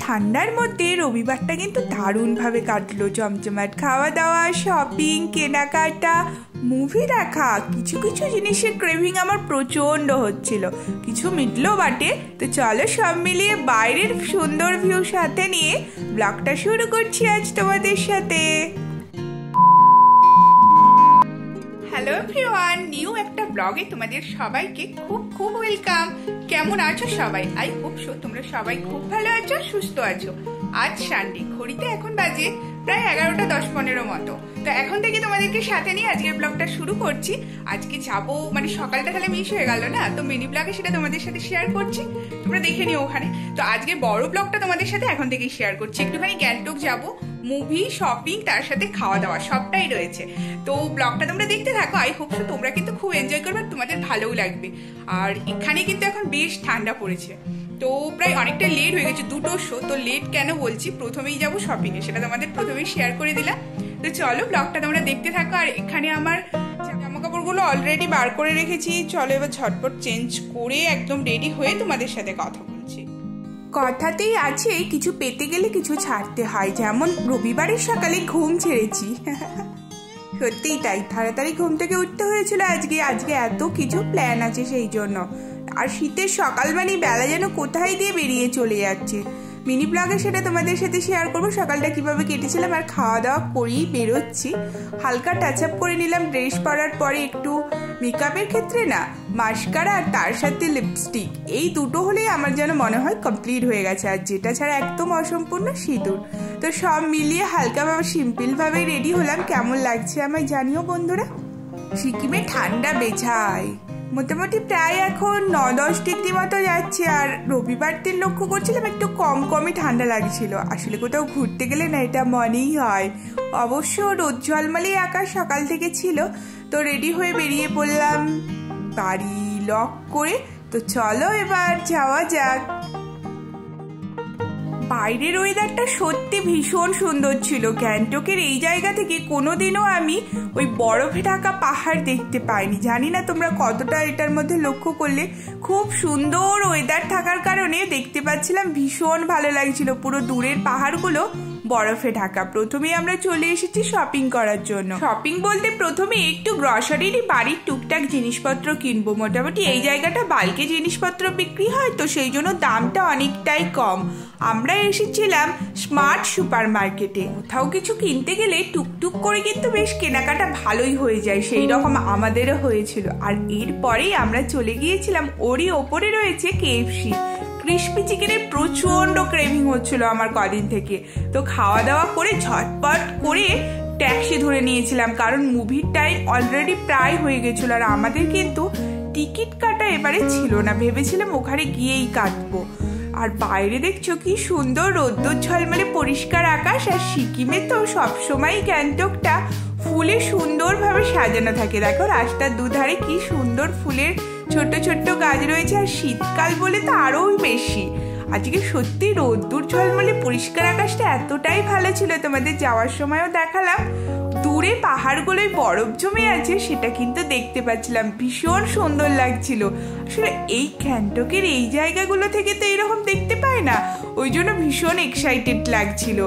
ঠান্ডার মধ্যে রবিবারটা কিন্তু দারুণভাবে কাটলো। জমজমাট খাওয়া দাওয়া, শপিং, কেনাকাটা, মুভি দেখা, কিছু কিছু জিনিসের ক্রেভিং আমার প্রচণ্ড হচ্ছিল, কিছু মিটলো বাটে। তো চলো সব মিলিয়ে বাইরের সুন্দর ভিউ সাথে নিয়ে ব্লগটা শুরু করছি আজ তোমাদের সাথে। হ্যালো এভরিওয়ান, নিউ একটা ব্লগে তোমাদের সবাইকে খুব খুব ওয়েলকাম। কেমন আছো সবাই? আই হোপ সো তোমরা সবাই খুব ভালো আছো, সুস্থ আছো। আজ সানডে, ঘড়িতে এখন বাজে প্রায় 11টা 10-15 মতো। তো এখন থেকে তোমাদেরকে সাথে নিয়ে আজকের ব্লগটা শুরু করছি। আজকে যাবো, মানে সকালটা তাহলে মিস হয়ে গেল না, তো মিনি ব্লগে সেটা তোমাদের সাথে শেয়ার করছি, তোমরা দেখে নিও ওখানে। তো আজকে বড় ব্লগটা তোমাদের সাথে এখন থেকেই শেয়ার করছি। একটুখানি গ্যাংটক যাবো, মুভি, শপিং, তার সাথে খাওয়া দাওয়া সবটাই রয়েছে। তো ব্লগটা তোমরা দেখতে থাকো। আই হোপ সো তোমরা কিন্তু খুব এনজয় করবে, তোমাদের ভালোও লাগবে। আর এখানে কিন্তু এখন বেশ ঠান্ডা পড়েছে, তো প্রায় অনেকটা লেট হয়ে গেছে, 2টো শো। তো লেট কেন বলছি, প্রথমেই যাবো শপিংয়ে, সেটা তোমাদের প্রথমেই শেয়ার করে দিলাম। তো চলো ব্লগটা তোমরা দেখতে থাকো। আর এখানে আমার জামা কাপড়গুলো অলরেডি বার করে রেখেছি, চলো এবার ঝটপট চেঞ্জ করে একদম রেডি হয়ে তোমাদের সাথে কথা বলছি। কথাতেই আছে কিছু পেতে গেলে কিছু ছাড়তে হয়, যেমন রবিবারের সকালে ঘুম ছেড়েছি। সত্যিই তাই, তাড়াতাড়ি ঘুম থেকে উঠতে হয়েছিল আজকে এত কিছু প্ল্যান আছে সেই জন্য। আর শীতের সকাল মানে বেলা যেন কোথায় দিয়ে বেরিয়ে চলে যাচ্ছে। মিনি ব্লগে সেটা তোমাদের সাথে শেয়ার করবো, সকালটা কিভাবে কেটেছিলাম। আর খাওয়া দাওয়া করেই বেরোচ্ছি, হালকা টাচ আপ করে নিলাম ড্রেস পরার পরে। একটু মেকআপের ক্ষেত্রে না, মাস্কারা আর তার সাথে লিপস্টিক, এই দুটো হলেই আমার যেন মনে হয় কমপ্লিট হয়ে গেছে। আর যেটা ছাড়া একদম অসম্পূর্ণ, সিঁদুর। তো সব মিলিয়ে হালকাভাবে সিম্পলভাবে রেডি হলাম। কেমন লাগছে আমায় জানিও বন্ধুরা। সিকিমে ঠান্ডা বেছায়, মোটামুটি প্রায় এখন 9-10 ডিগ্রি মতো যাচ্ছে। আর রবিবার দিন লক্ষ্য করছিলাম একটু কমই ঠান্ডা লাগছিল। আসলে কোথাও ঘুরতে গেলে না এটা মনেই হয়। অবশ্য রোদ ঝলমলেই আকাশ সকাল থেকে ছিল। তো রেডি হয়ে বেরিয়ে পড়লাম বাড়ি লক করে। তো চলো এবার যাওয়া যাক। বাইরের ওয়েদারটা সত্যি ভীষণ সুন্দর ছিল। গ্যাংটকের এই জায়গা থেকে কোনোদিনও আমি ওই বরফে ঢাকা পাহাড় দেখতে পাইনি। জানি না তোমরা কতটা এটার মধ্যে লক্ষ্য করলে। খুব সুন্দর ওয়েদার থাকার কারণে দেখতে পাচ্ছিলাম, ভীষণ ভালো লাগছিল। পুরো দূরের পাহাড়গুলো বরফে ঢাকা। প্রথমে আমরা চলে এসেছি শপিং করার জন্য। শপিং বলতে প্রথমে একটু গ্রসারিরই বাড়ির টুকটাক জিনিসপত্র কিনবো। মোটামুটি এই জায়গাটা বাল্কে জিনিসপত্র বিক্রি হয়, তো সেই জন্য দামটা অনেকটাই কম। আমরা এসেছিলাম স্মার্ট সুপার মার্কেটে। কোথাও কিছু কিনতে গেলে টুকটুক করে কিন্তু বেশ কেনাকাটা ভালোই হয়ে যায়, সেই রকম আমাদেরও হয়েছিল। আর এরপরেই আমরা চলে গিয়েছিলাম, ওরই ওপরে রয়েছে KFC। ক্রিসপি চিকেনের প্রচন্ড ক্রেভিং হচ্ছিল আমার কদিন থেকে। তো খাওয়া দাওয়া করে ঝটপট করে ট্যাক্সি ধরে নিয়েছিলাম, কারণ মুভির টাইম অলরেডি প্রায় হয়ে গেছিল। আর আমাদের কিন্তু টিকিট কাটা এবারে ছিল না, ভেবেছিলাম ওখানে গিয়েই কাটবো। আর বাইরে দেখছো কি সুন্দর রোদ্দুর ঝলমলে পরিষ্কার আকাশ। আর সিকিমে তো সবসময় গ্যাংটকটা ফুলে সুন্দরভাবে সাজানো থাকে। দেখো রাস্তার দুধারে কি সুন্দর ফুলের ছোট্ট ছোট্ট গাছ রয়েছে। আর শীতকাল বলে তো আরোই বেশি। আজকে সত্যি রোদ্দুর ঝলমলে পরিষ্কার আকাশটা এতটাই ভালো ছিল, তোমাদের যাওয়ার সময়ও দেখালাম। দূরে পাহাড়গুলোয় বরফ জমে আছে, সেটা কিন্তু দেখতে পাচ্ছিলাম, ভীষণ সুন্দর লাগছিল। আসলে এই গ্যাংটকের এই জায়গাগুলো থেকে তো এরকম দেখতে পাই না, ওই জন্য ভীষণ এক্সাইটেড লাগছিল।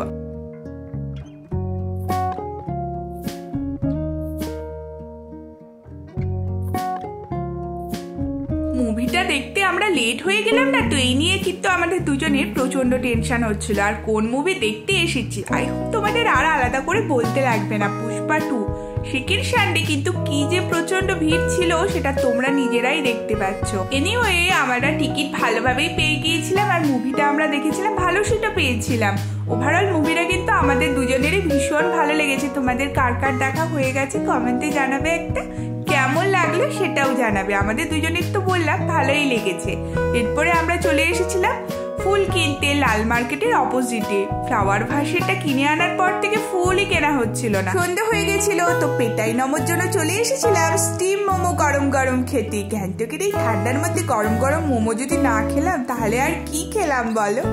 মুভিটা দেখতে আমরা লেট হয়ে গেলাম না, তো এই নিয়ে কিন্তু আমাদের দুজনের প্রচন্ড টেনশন হচ্ছিল। আর কোন মুভি দেখতে এসেছি আই হোপ তোমাদের আর আলাদা করে বলতে লাগবে না, পুষ্পা 2। সেকেন্ড সানডে কিন্তু কি যে প্রচন্ড ভিড় ছিল সেটা তোমরা নিজেরাই দেখতে পাচ্ছ। এনিওয়ে আমরা টিকিট ভালোভাবেই পেয়ে গিয়েছিলাম, আর মুভিটা আমরা দেখেছিলাম ভালো, সেটা পেয়েছিলাম। ওভারঅল মুভিটা কিন্তু আমাদের দুজনেরই ভীষণ ভালো লেগেছে। তোমাদের কার কার দেখা হয়ে গেছে কমেন্টে জানাবে, একটা কেমন লাগলো সেটাও জানাবে। আমাদের দুজনের তো বললাম ভালোই লেগেছে। এরপরে আমরা চলে এসেছিলাম ফুল কিনতে লাল মার্কেটের অপোজিটে। ফ্লাওয়ার ভাসেরটা কিনে আনার পর থেকে ফুলই কেনা হচ্ছিল না, সন্ধ্যা হয়ে গেছিল। তো পেটাই নমর জন্য চলে এসেছিলাম স্টিম মোমো গরম গরম খেতে। গ্যাংটকের এই ঠান্ডার মধ্যে গরম গরম মোমো যদি না খেলাম তাহলে আর কি খেলাম বলো।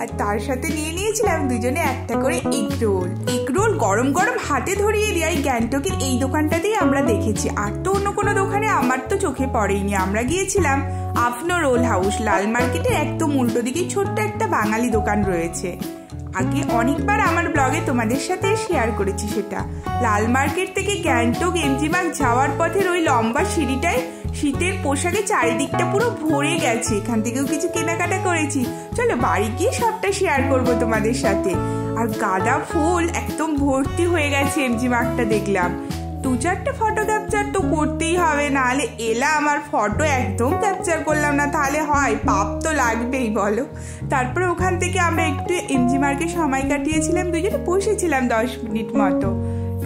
আর তার সাথে নিয়ে নিয়েছিলাম দুজনে একটা করে এগ রোল গরম গরম হাতে ধরিয়ে দিয়ে গ্যাংটকের এই দোকানটাতেই আমরা দেখেছি। আর তো অন্য কোনো দোকানে আমার তো চোখে পড়েইনি। আমরা গিয়েছিলাম আফনো রোল হাউস, লাল মার্কেটের একদম উল্টো দিকে ছোট্ট একটা বাঙালি দোকান রয়েছে। আগে অনেকবার আমার ব্লগে তোমাদের সাথে শেয়ার করেছি সেটা। লাল মার্কেট থেকে গ্যাংটক এমজি মার্গ যাওয়ার পথের ওই লম্বা সিঁড়িটায় শীতের পোশাকে চারিদিকটা পুরো ভরে গেছে। এখান থেকেও কিছু কেনাকাটা করেছি, চলো বাড়ি গিয়ে সবটা শেয়ার করবো তোমাদের সাথে। আর গাঁদা ফুল একদম ভর্তি হয়ে গেছে এমজি মার্গটা দেখলাম। 2-4টা ফটো ক্যাপচার তো করতেই হবে, নাহলে এলাম আর ফটো একদম ক্যাপচার করলাম না তাহলে হয়? পাপ তো লাগবেই বলো। তারপরে ওখান থেকে আমরা একটু এমজি মার্গে সময় কাটিয়েছিলাম, দুজনে বসেছিলাম 10 মিনিট মতো।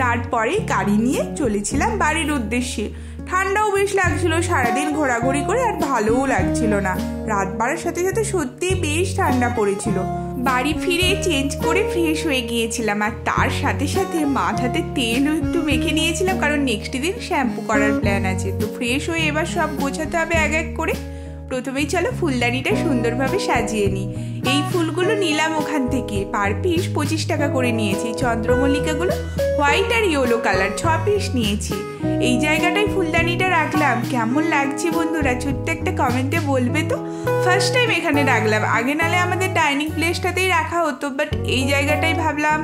তারপরে গাড়ি নিয়ে চলেছিলাম বাড়ির উদ্দেশ্যে। ঠান্ডাও বেশ লাগছিল, সারাদিন ঘোরাঘুরি করে আর ভালোও লাগছিল না। রাত বাড়ার সাথে সাথে সত্যিই বেশ ঠান্ডা পড়েছিল। বাড়ি ফিরে চেঞ্জ করে ফ্রেশ হয়ে গিয়েছিলাম, আর তার সাথে সাথে মাথাতে তেলও একটু মেখে নিয়েছিলাম, কারণ নেক্সট দিন শ্যাম্পু করার প্ল্যান আছে। তো ফ্রেশ হয়ে এবার সব গোছাতে হবে এক এক করে। প্রথমেই চলো ফুলদানিটা সুন্দরভাবে সাজিয়ে নিই। এই ফুলগুলো নিলাম ওখান থেকে, পার পিস 25 টাকা করে নিয়েছি। চন্দ্রমল্লিকাগুলো হোয়াইট আর ইয়েলো কালার 6 পিস নিয়েছি। এই জায়গাটায় ফুলদানিটা রাখলাম। কেমন লাগছে বন্ধুরা ছোট্ট একটা কমেন্টে বলবে তো। ফার্স্ট টাইম এখানে রাখলাম, আগে নালে আমাদের ডাইনিং প্লেসটাতেই রাখা হতো, বাট এই জায়গাটাই ভাবলাম,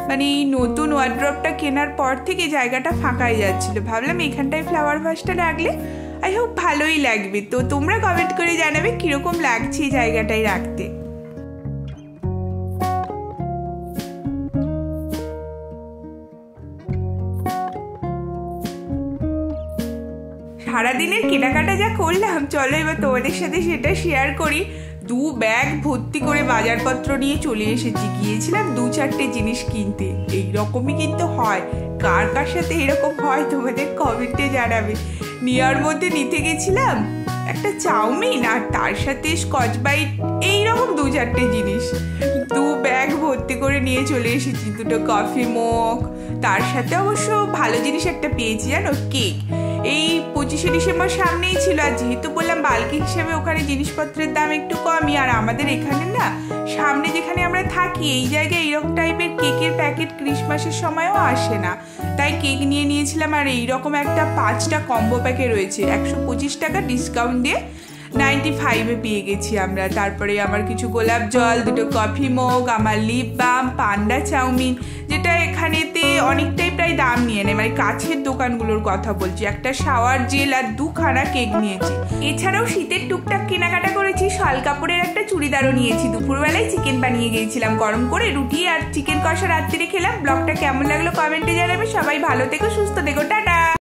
মানে এই নতুন ওয়ার্ড্রপটা কেনার পর থেকে জায়গাটা ফাঁকাই যাচ্ছিল, ভাবলাম এখানটায় ফ্লাওয়ার ভাসটা রাখলে আই হোপ ভালোই লাগবে। তো তোমরা কমেন্ট করে জানাবে কিরকম লাগছে এই জায়গাটায় রাখতে। সারাদিনের কেনাকাটা যা করলাম, চলো এবার তোমাদের সাথে সেটা শেয়ার করি। 2 ব্যাগ ভর্তি করে বাজারপত্র নিয়ে চলে এসেছি। গিয়েছিলাম 2-4টে জিনিস কিনতে। এইরকমই কিন্তু হয়, কার কার সাথে এরকম হয় তোমাদের কমেন্টে জানাবে। নিয়ার মধ্যে নিতে গেছিলাম একটা চাউমিন, আর তার সাথে স্কচ ব্রাইট, এইরকম 2-4টে জিনিস 2 ব্যাগ ভর্তি করে নিয়ে চলে এসেছি। 2টো কফি মগ, তার সাথে অবশ্য ভালো জিনিস একটা পেয়েছি জানো, কেক। এই 25শে ডিসেম্বর সামনেই ছিল, আর যেহেতু বললাম বাল্কি হিসেবে ওখানে জিনিসপত্রের দাম একটু কমই, আর আমাদের এখানে না সামনে যেখানে আমরা থাকি এই জায়গায় এইরকম টাইপের কেকের প্যাকেট ক্রিসমাসের সময়ও আসে না, তাই কেক নিয়ে নিয়েছিলাম। আর এইরকম একটা 5টা কম্বো প্যাকে রয়েছে, 125 টাকা ডিসকাউন্ট দিয়ে 95-এ পেয়ে গেছি আমরা। তারপরে আমার কিছু গোলাপ জল, 2টো কফি মগ, আমার লিপ বাম, পান্ডা চাউমিন, যেটা এখানেতে অনেকটাই প্রায় দাম নিয়ে নেয়, মানে কাছের দোকানগুলোর কথা বলছি। একটা শাওয়ার জেল আর 2খানা কেক নিয়েছি। এছাড়াও শীতের টুকটাক কেনাকাটা করেছি, শাল কাপড়ের একটা চুড়িদারও নিয়েছি। দুপুরবেলায় চিকেন বানিয়ে গিয়েছিলাম গরম করে, রুটি আর চিকেন কষা রাত্রিরে খেলাম। ব্লগটা কেমন লাগলো কমেন্টে জানাবে। সবাই ভালো থেকো, সুস্থ থেকো, টাটা।